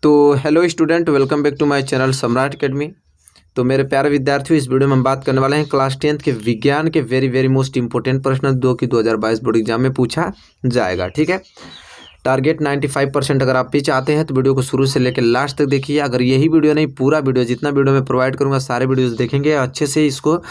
तो hello student, welcome back to my channel Samrat academy. तो मेरे प्यारे विद्यार्थियों, इस वीडियो में हम बात करने वाले हैं क्लास 10th के विज्ञान के वेरी मोस्ट इंपॉर्टेंट प्रश्न दो की 2022 बोर्ड एग्जाम में पूछा जाएगा। ठीक है, टारगेट 95% अगर आप भी चाहते हैं तो वीडियो को शुरू से लेकर लास्ट तक देखिए। अगर यही वीडियो नहीं, पूरा वीडियो जितना वीडियो मैं प्रोवाइड करूँगा सारे वीडियोज़ देखेंगे, अच्छे से इसको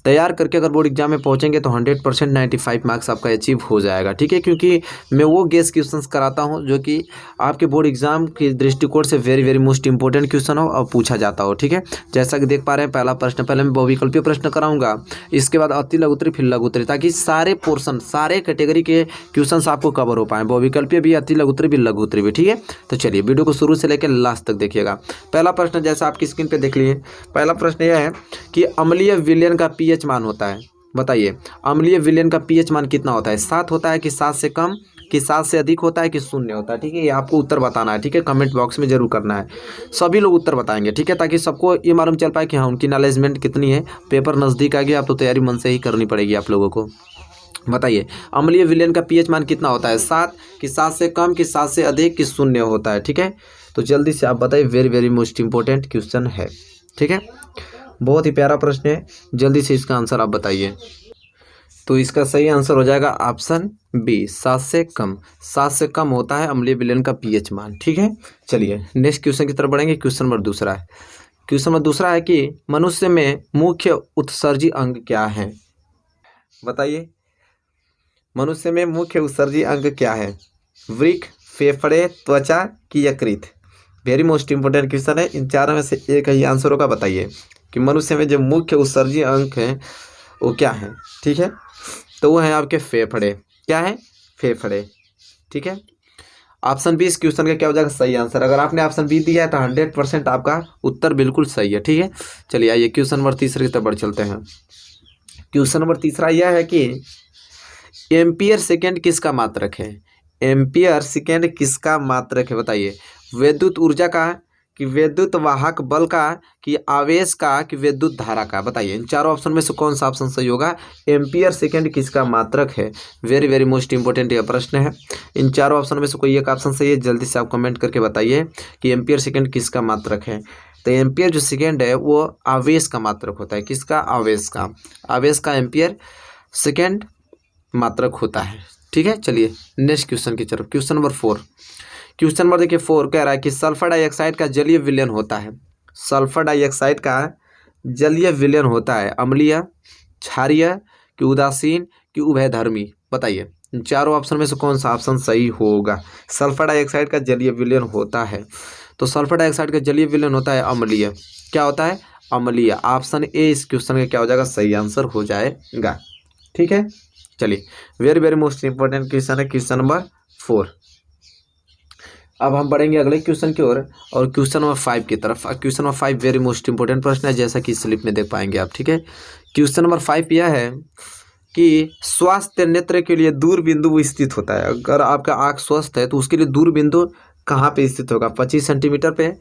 तैयार करके अगर बोर्ड एग्जाम में पहुंचेंगे तो 100% 95 मार्क्स आपका अचीव हो जाएगा। ठीक है, क्योंकि मैं वो गेस क्वेश्चंस कराता हूं जो कि आपके बोर्ड एग्जाम के दृष्टिकोण से वेरी मोस्ट इंपॉर्टेंट क्वेश्चन हो और पूछा जाता हो। ठीक है, जैसा कि देख पा रहे हैं, पहला प्रश्न पहले मैं बहुविकल्पीय प्रश्न कराऊंगा, इसके बाद अति लघु उत्तरी फिर लघु उत्तरी, ताकि सारे पोर्शन सारे कैटेगरी के क्वेश्चन आपको कवर हो पाए, बहुविकल्पीय भी, अति लघु उत्तरी भी, लघु उत्तरी भी। ठीक है, तो चलिए वीडियो को शुरू से लेकर लास्ट तक देखिएगा। पहला प्रश्न जैसा आपकी स्क्रीन पर देख लिए, पहला प्रश्न यह है कि अम्लीय विलयन का पीएच मान होता है। बताइए, अम्लीय विलयन का पीएच मान कितना होता है? 7 होता है कि 7 से कम, कि 7 से अधिक होता है, कि 0 होता है? ठीक है, ये आपको उत्तर बताना है। ठीक है, कमेंट बॉक्स में जरूर करना है, सभी लोग उत्तर बताएंगे। ठीक है, ताकि सबको ये मालूम चल पाए कि हाँ, उनकी नॉलेजमेंट कितनी है। पेपर नज़दीक आ गया, आप तो तैयारी मन से ही करनी पड़ेगी आप लोगों को। बताइए, अम्लीय विलयन का पीएच मान कितना होता है? 7, कि 7 से कम, कि 7 से अधिक, कि 0 होता है? ठीक है, तो जल्दी से आप बताइए, वेरी मोस्ट इंपॉर्टेंट क्वेश्चन है। ठीक है, बहुत ही प्यारा प्रश्न है, जल्दी से इसका आंसर आप बताइए। तो इसका सही आंसर हो जाएगा ऑप्शन बी, 7 से कम। 7 से कम होता है अम्लीय विलयन का पीएच मान। ठीक है, चलिए नेक्स्ट क्वेश्चन की तरफ बढ़ेंगे। क्वेश्चन नंबर दूसरा है, क्वेश्चन नंबर दूसरा है कि मनुष्य में मुख्य उत्सर्जी अंग क्या है? बताइए, मनुष्य में मुख्य उत्सर्जी अंग क्या है? वृक्क, फेफड़े, त्वचा कि यकृत? वेरी मोस्ट इंपॉर्टेंट क्वेश्चन है, इन चारों में से एक ही आंसर होगा। बताइए कि मनुष्य में जो मुख्य उत्सर्जी अंग है वो क्या है? ठीक है, तो वो है आपके फेफड़े। क्या है? फेफड़े। ठीक है, ऑप्शन बी इस क्वेश्चन का क्या हो जाएगा? सही आंसर। अगर आपने ऑप्शन बी दिया है तो 100% आपका उत्तर बिल्कुल सही है। ठीक है, चलिए आइए क्वेश्चन नंबर तीसरे की तरफ बढ़ चलते हैं। क्वेश्चन नंबर तीसरा यह है कि एम्पियर सेकेंड किसका मात्रक है? एम्पियर सेकेंड किसका मात्रक है? बताइए, विद्युत ऊर्जा का, कि विद्युत वाहक बल का, कि आवेश का, कि विद्युत धारा का? बताइए, इन चारों ऑप्शन में से कौन सा ऑप्शन सही होगा? एम्पियर सेकेंड किसका मात्रक है? वेरी मोस्ट इंपॉर्टेंट यह प्रश्न है। इन चारों ऑप्शन में से कोई एक ऑप्शन सही है, जल्दी से आप कमेंट करके बताइए कि एम्पियर सेकेंड किसका मात्रक है। तो एम्पियर जो सेकेंड है वो आवेश का मात्रक होता है। किसका? आवेश का। आवेश का एम्पियर सेकेंड मात्रक होता है। ठीक है, चलिए नेक्स्ट क्वेश्चन की तरफ। क्वेश्चन नंबर 4, क्वेश्चन नंबर देखिए 4 कह रहा है कि सल्फर डाइऑक्साइड का जलीय विलयन होता है। सल्फर डाइऑक्साइड का जलीय विलयन होता है अम्लीय, क्षारीय, कि उदासीन, कि उभयधर्मी? बताइए, इन चारों ऑप्शन में से कौन सा ऑप्शन सही होगा? सल्फर डाइऑक्साइड का जलीय विलयन होता है, तो सल्फर डाइऑक्साइड का जलीय विलयन होता है अम्लीय। क्या होता है? अम्लीय। ऑप्शन ए इस क्वेश्चन का क्या हो जाएगा? सही आंसर हो जाएगा। ठीक है, चलिए वेरी मोस्ट इंपॉर्टेंट क्वेश्चन है क्वेश्चन नंबर 4। अब हम बढ़ेंगे अगले क्वेश्चन की ओर और क्वेश्चन नंबर 5 की तरफ। Question number 5 very most important प्रश्न है, जैसा कि स्लिप में देख पाएंगे आप। ठीक है, क्वेश्चन नंबर 5 यह है कि स्वास्थ्य नेत्र के लिए दूर बिंदु स्थित होता है। अगर आपका आँख स्वस्थ है तो उसके लिए दूर बिंदु कहाँ पे स्थित होगा? 25 सेंटीमीटर पे,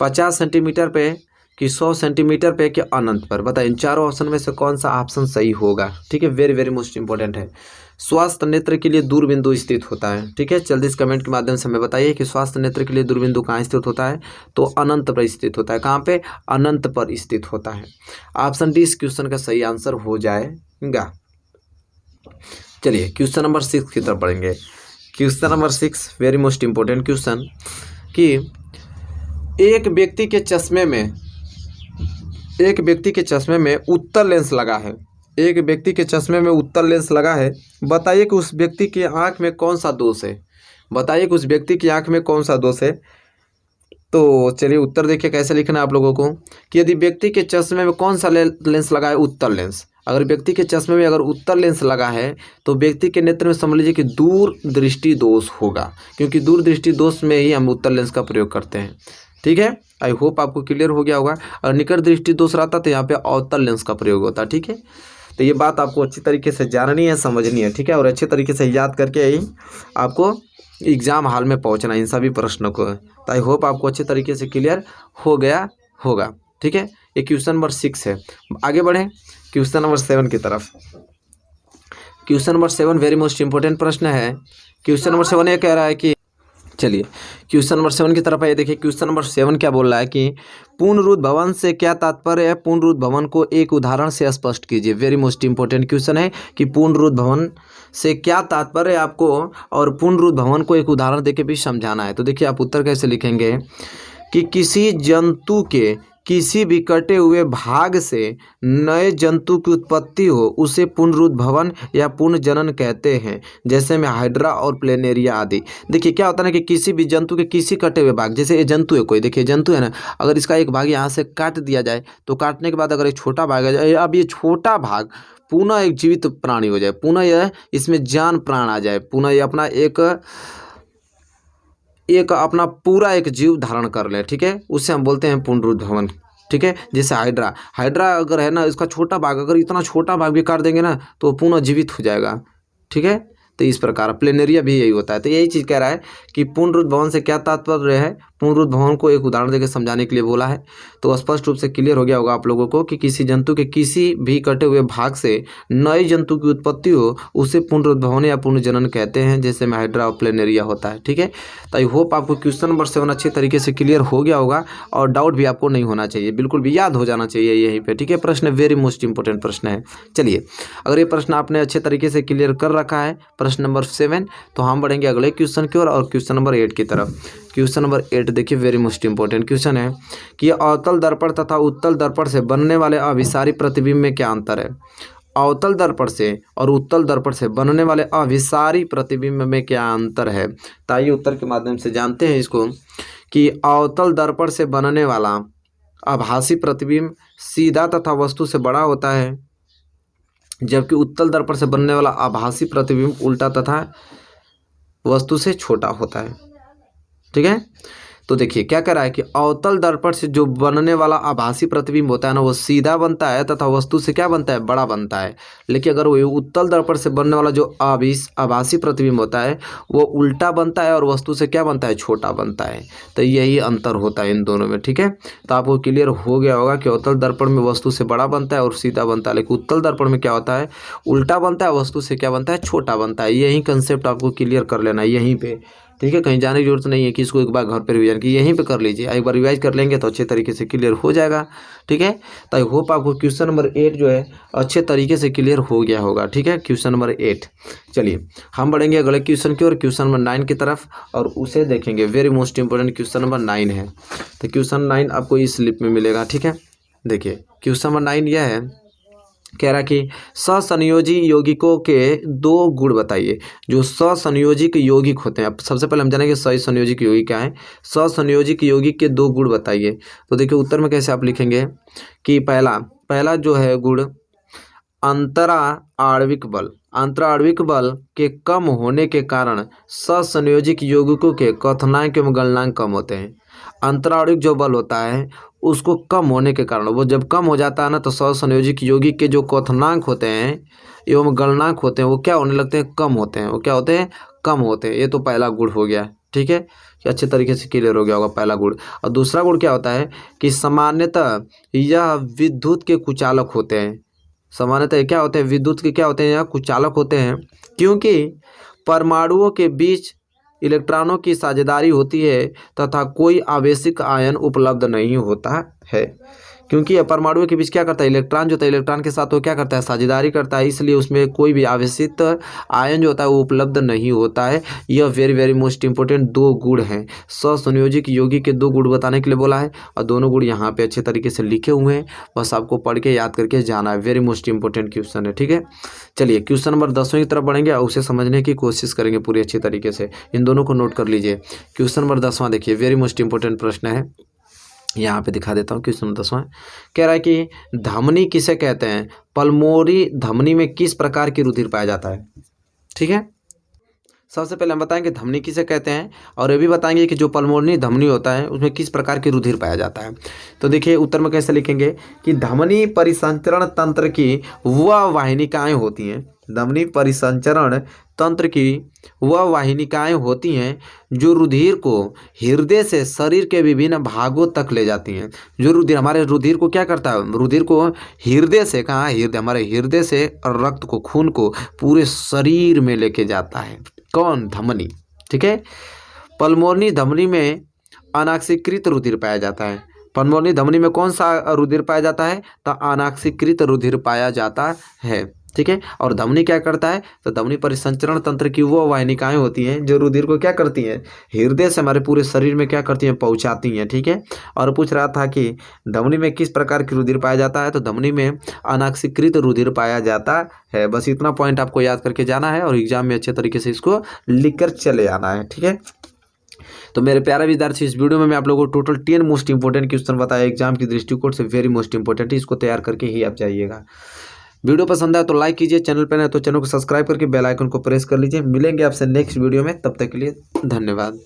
50 सेंटीमीटर पे, कि 100 सेंटीमीटर पे, कि अनंत पर? बताइए, इन चारों ऑप्शन में से कौन सा ऑप्शन सही होगा? ठीक है, वेरी मोस्ट इंपॉर्टेंट है। स्वास्थ्य नेत्र के लिए दूर बिंदु स्थित होता है। ठीक है, जल्दी से कमेंट के माध्यम से हमें बताइए कि स्वास्थ्य नेत्र के लिए दूर बिंदु कहाँ स्थित होता है? तो अनंत पर स्थित होता है। कहाँ पे? अनंत पर स्थित होता है। ऑप्शन डी इस क्वेश्चन का सही आंसर हो जाएगा। चलिए क्वेश्चन नंबर 6 की तरफ बढ़ेंगे। Question number 6 very most important question, कि एक व्यक्ति के चश्मे में उत्तल लेंस लगा है। एक व्यक्ति के चश्मे में उत्तल लेंस लगा है। बताइए कि उस व्यक्ति की आंख में कौन सा दोष है? बताइए कि उस व्यक्ति की आंख में कौन सा दोष है? तो चलिए उत्तर देखिए कैसे लिखना है आप लोगों को, कि यदि व्यक्ति के चश्मे में कौन सा लेंस लगा है? उत्तल लेंस। अगर व्यक्ति के चश्मे में अगर उत्तल लेंस लगा है तो व्यक्ति के नेत्र में समझ लीजिए कि दूर दृष्टि दोष होगा, क्योंकि दूर दृष्टि दोष में ही हम उत्तल लेंस का प्रयोग करते हैं। ठीक है, आई होप आपको क्लियर हो गया होगा। और निकट दृष्टि दोष रहता तो यहाँ पे अवतल लेंस का प्रयोग होता। ठीक है, तो ये बात आपको अच्छी तरीके से जाननी है, समझनी है। ठीक है, और अच्छे तरीके से याद करके ही आपको एग्जाम हॉल में पहुंचना इन सभी प्रश्नों को। तो आई होप आपको अच्छे तरीके से क्लियर हो गया होगा। ठीक है, ये क्वेश्चन नंबर 6 है। आगे बढ़ें क्वेश्चन नंबर 7 की तरफ। Question number 7 very most important प्रश्न है। क्वेश्चन नंबर 7 ये कह रहा है कि चलिए क्वेश्चन नंबर 7 की तरफ आइए। देखिए क्वेश्चन नंबर 7 क्या बोल रहा है कि पुनरुद्ध भवन से क्या तात्पर्य है, पुनरुद्ध भवन को एक उदाहरण से स्पष्ट कीजिए। वेरी मोस्ट इंपॉर्टेंट क्वेश्चन है कि पुनरुद्ध भवन से क्या तात्पर्य है आपको, और पुनरुद्ध भवन को एक उदाहरण देके भी समझाना है। तो देखिए आप उत्तर कैसे लिखेंगे कि किसी जंतु के किसी भी कटे हुए भाग से नए जंतु की उत्पत्ति हो उसे पुनरुद्ध भवन या पुनर्जनन कहते हैं, जैसे में हाइड्रा और प्लेनेरिया आदि। देखिए क्या होता है ना कि किसी भी जंतु के किसी कटे हुए भाग, जैसे ये जंतु है कोई, देखिए जंतु है ना, अगर इसका एक भाग यहाँ से काट दिया जाए तो काटने के बाद अगर एक छोटा भाग आ जाए, अब ये छोटा भाग पुनः एक जीवित प्राणी हो जाए, पुनः यह इसमें जान प्राण आ जाए, पुनः ये अपना एक अपना पूरा एक जीव धारण कर ले, ठीक है, उससे हम बोलते हैं पुनरुद्ध भवन। ठीक है, जैसे हाइड्रा अगर है ना, इसका छोटा भाग, अगर इतना छोटा भाग भी काट देंगे ना तो पुनः जीवित हो जाएगा। ठीक है, तो इस प्रकार प्लेनेरिया भी यही होता है। तो यही चीज़ कह रहा है कि पुनरुद्ध भवन से क्या तात्पर्य है, पुनरुद्ध भवन को एक उदाहरण देकर समझाने के लिए बोला है। तो स्पष्ट रूप से क्लियर हो गया होगा आप लोगों को कि किसी जंतु के किसी भी कटे हुए भाग से नए जंतु की उत्पत्ति हो उसे पुनरुद्ध भवन या पुनर्जनन कहते हैं, जैसे में हाइड्रा और प्लेनेरिया होता है। ठीक है, तो आई होप आपको क्वेश्चन नंबर 7 अच्छे तरीके से क्लियर हो गया होगा और डाउट भी आपको नहीं होना चाहिए, बिल्कुल भी याद हो जाना चाहिए यहीं पे। ठीक है, प्रश्न वेरी मोस्ट इंपॉर्टेंट प्रश्न है। चलिए अगर ये प्रश्न आपने अच्छे तरीके से क्लियर कर रखा है, प्रश्न नंबर 7, तो हम बढ़ेंगे अगले क्वेश्चन की ओर और क्वेश्चन नंबर 8 की तरफ। क्वेश्चन नंबर 8 देखिए, वेरी मोस्ट इंपॉर्टेंट क्वेश्चन है कि अवतल दर्पण तथा उत्तल दर्पण से बनने वाले अभिसारी प्रतिबिंब में क्या अंतर है। अवतल दर्पण से और उत्तल दर्पण से बनने वाले अभिसारी प्रतिबिंब में क्या अंतर है। तो आइए उत्तर के माध्यम से जानते हैं इसको कि अवतल दर्पण से बनने वाला आभासी प्रतिबिंब सीधा तथा वस्तु से बड़ा होता है, जबकि उत्तल दर्पण से बनने वाला आभासी प्रतिबिंब उल्टा तथा वस्तु से छोटा होता है। ठीक है, तो देखिए क्या कह रहा है कि अवतल दर्पण से जो बनने वाला आभासी प्रतिबिंब होता है ना, वो सीधा बनता है तथा वस्तु से क्या बनता है, बड़ा बनता है। लेकिन अगर वो उत्तल दर्पण से बनने वाला जो आभासी प्रतिबिंब होता है वो उल्टा बनता है और वस्तु से क्या बनता है, छोटा बनता है। तो यही अंतर होता है इन दोनों में। ठीक है, तो आपको क्लियर हो गया होगा कि अवतल दर्पण में वस्तु से बड़ा बनता है और सीधा बनता है, लेकिन उत्तल दर्पण में क्या होता है, उल्टा बनता है, वस्तु से क्या बनता है, छोटा बनता है। यही कंसेप्ट आपको क्लियर कर लेना है यहीं पे। ठीक है, कहीं जाने की जरूरत नहीं है कि इसको एक बार घर पर रिवाइज की, यहीं पे कर लीजिए। एक बार रिवाइज कर लेंगे तो अच्छे तरीके से क्लियर हो जाएगा। ठीक है, तो आई होप आपको क्वेश्चन नंबर 8 जो है अच्छे तरीके से क्लियर हो गया होगा। ठीक है, क्वेश्चन नंबर 8। चलिए हम बढ़ेंगे अगले क्वेश्चन की ओर, क्वेश्चन नंबर 9 की तरफ, और उसे देखेंगे। Very most important question number 9 है। तो क्वेश्चन 9 आपको इस स्लिप में मिलेगा। ठीक है, देखिए क्वेश्चन नंबर 9 यह है, कह रहा कि ससंयोजी यौगिकों के 2 गुण बताइए। जो ससंयोजिक यौगिक होते हैं, अब सबसे पहले हम जानेंगे ससंयोजिक यौगिक क्या है। ससंयोजिक यौगिक के 2 गुण बताइए। तो देखिए उत्तर में कैसे आप लिखेंगे कि पहला जो है गुण अंतरा आणविक बल। अंतरा आणविक बल के कम होने के कारण ससंयोजिक यौगिकों के क्वथनांक एवं गलनांक कम होते हैं। अंतराणविक जो बल होता है उसको कम होने के कारण, वो जब कम हो जाता है ना, तो ससंयोजिक यौगिक के जो क्वथनांक होते हैं एवं गलनांक होते हैं वो क्या होने लगते हैं, कम होते हैं। वो क्या होते हैं, कम होते हैं। ये तो पहला गुण हो गया। ठीक है, अच्छे तरीके से क्लियर हो गया होगा पहला गुण। और दूसरा गुण क्या होता है कि सामान्यतः यह विद्युत के कुचालक होते हैं। सामान्यतः क्या होते हैं, विद्युत के क्या होते हैं, यह कुचालक होते हैं, क्योंकि परमाणुओं के बीच इलेक्ट्रॉनों की साझेदारी होती है तथा कोई आवेशित आयन उपलब्ध नहीं होता है। क्योंकि परमाणुओं के बीच क्या करता है, इलेक्ट्रॉन जो होता है, इलेक्ट्रॉन के साथ वो क्या करता है, साझेदारी करता है, इसलिए उसमें कोई भी आवेशित आयन जो होता है वो उपलब्ध नहीं होता है। यह वेरी वेरी मोस्ट इंपॉर्टेंट 2 गुण हैं। ससंयोजिक यौगिक के 2 गुण बताने के लिए बोला है और दोनों गुण यहाँ पे अच्छे तरीके से लिखे हुए हैं, बस आपको पढ़ के याद करके जाना है। वेरी मोस्ट इंपॉर्टेंट क्वेश्चन है। ठीक है, चलिए क्वेश्चन नंबर 10 की तरफ बढ़ेंगे और उसे समझने की कोशिश करेंगे पूरी अच्छी तरीके से। इन दोनों को नोट कर लीजिए। क्वेश्चन नंबर 10 देखिए, वेरी मोस्ट इंपॉर्टेंट प्रश्न है, यहाँ पे दिखा देता हूँ। क्वेश्चन 10 कह रहा है कि धमनी किसे कहते हैं, पल्मोनरी धमनी में किस प्रकार की रुधिर पाया जाता है। ठीक है, सबसे पहले हम बताएंगे धमनी किसे कहते हैं और ये भी बताएंगे कि जो पल्मोनरी धमनी होता है उसमें किस प्रकार की रुधिर पाया जाता है। तो देखिए उत्तर में कैसे लिखेंगे कि धमनी परिसंचरण तंत्र की वह वाहिनिकाएं होती हैं। धमनी परिसंचरण तंत्र की वह वाहिनिकाएं होती हैं जो रुधिर को हृदय से शरीर के विभिन्न भागों तक ले जाती हैं। जो रुधिर हमारे रुधिर को क्या करता है, रुधिर को हृदय से, कहाँ, हृदय, हमारे हृदय से रक्त को, खून को पूरे शरीर में लेके जाता है। कौन, धमनी। ठीक है, पल्मोनरी धमनी में अनाक्षीकृत रुधिर पाया जाता है। पल्मोनरी धमनी में कौन सा रुधिर पाया जाता है? तो अनाक्षीकृत रुधिर पाया जाता है। ठीक है। और धमनी क्या करता है? तो धमनी परिसंचरण तंत्र की वो वाहिनिकाएं होती हैं जो रुधिर को क्या करती हैं, हृदय से हमारे पूरे शरीर में क्या करती हैं, पहुंचाती हैं। ठीक है। और पूछ रहा था कि धमनी में किस प्रकार की रुधिर पाया जाता है, तो धमनी में अनाक्षीकृत रुधिर पाया जाता है। बस इतना पॉइंट आपको याद करके जाना है और एग्जाम में अच्छे तरीके से इसको लिख कर चले आना है। ठीक है। तो मेरे प्यारे विद्यार्थी, इस वीडियो में मैं आप लोगों को टोटल 10 मोस्ट इंपोर्टेंट क्वेश्चन बताया एग्जाम की दृष्टिकोण से, वेरी मोस्ट इंपोर्टेंट है। इसको तैयार करके ही आप जाइएगा। वीडियो पसंद आए तो लाइक कीजिए, चैनल पर नए तो चैनल को सब्सक्राइब करके बेल आइकन को प्रेस कर लीजिए। मिलेंगे आपसे नेक्स्ट वीडियो में, तब तक के लिए धन्यवाद।